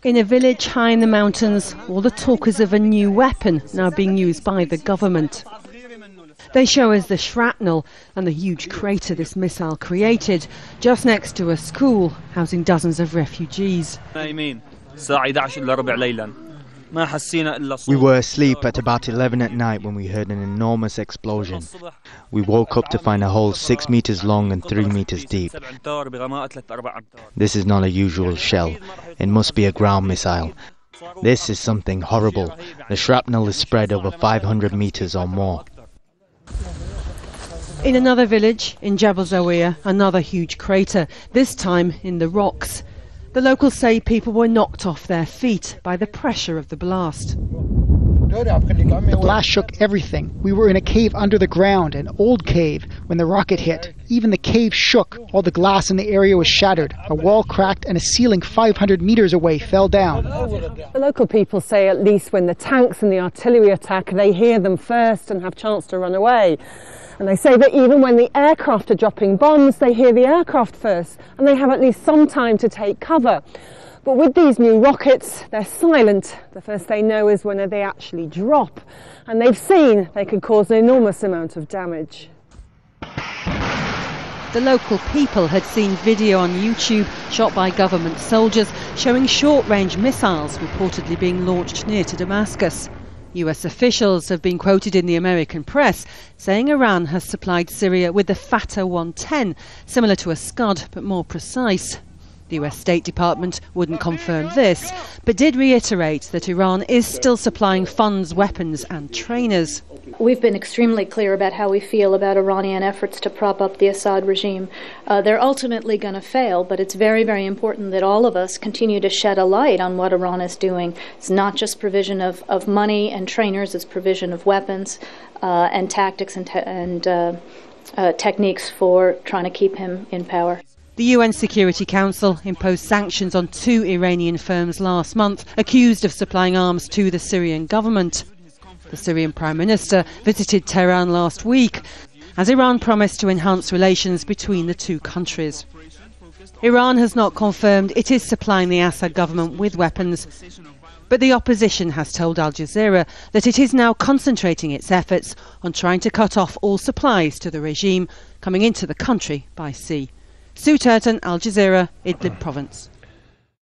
In a village high in the mountains, all the talk is of a new weapon now being used by the government. They show us the shrapnel and the huge crater this missile created just next to a school housing dozens of refugees. We were asleep at about 11 at night when we heard an enormous explosion. We woke up to find a hole 6 meters long and 3 meters deep. This is not a usual shell. It must be a ground missile. This is something horrible. The shrapnel is spread over 500 meters or more. In another village, in Aljazeera, another huge crater, this time in the rocks. The locals say people were knocked off their feet by the pressure of the blast. The blast shook everything. We were in a cave under the ground, an old cave, when the rocket hit. Even the cave shook. All the glass in the area was shattered. A wall cracked and a ceiling 500 meters away fell down. The local people say at least when the tanks and the artillery attack, they hear them first and have a chance to run away. And they say that even when the aircraft are dropping bombs, they hear the aircraft first, and they have at least some time to take cover. But with these new rockets, they're silent. The first they know is when they actually drop. And they've seen they can cause an enormous amount of damage. The local people had seen video on YouTube shot by government soldiers showing short-range missiles reportedly being launched near to Damascus. US officials have been quoted in the American press saying Iran has supplied Syria with the Fatah 110, similar to a Scud but more precise. The US State Department wouldn't confirm this, but did reiterate that Iran is still supplying funds, weapons and trainers. We've been extremely clear about how we feel about Iranian efforts to prop up the Assad regime. They're ultimately going to fail, but it's very, very important that all of us continue to shed a light on what Iran is doing. It's not just provision of money and trainers, it's provision of weapons and tactics and techniques for trying to keep him in power. The UN Security Council imposed sanctions on 2 Iranian firms last month accused of supplying arms to the Syrian government. The Syrian Prime Minister visited Tehran last week as Iran promised to enhance relations between the two countries. Iran has not confirmed it is supplying the Assad government with weapons, but the opposition has told Al Jazeera that it is now concentrating its efforts on trying to cut off all supplies to the regime coming into the country by sea. Turton, Aljazeera, Idlib province.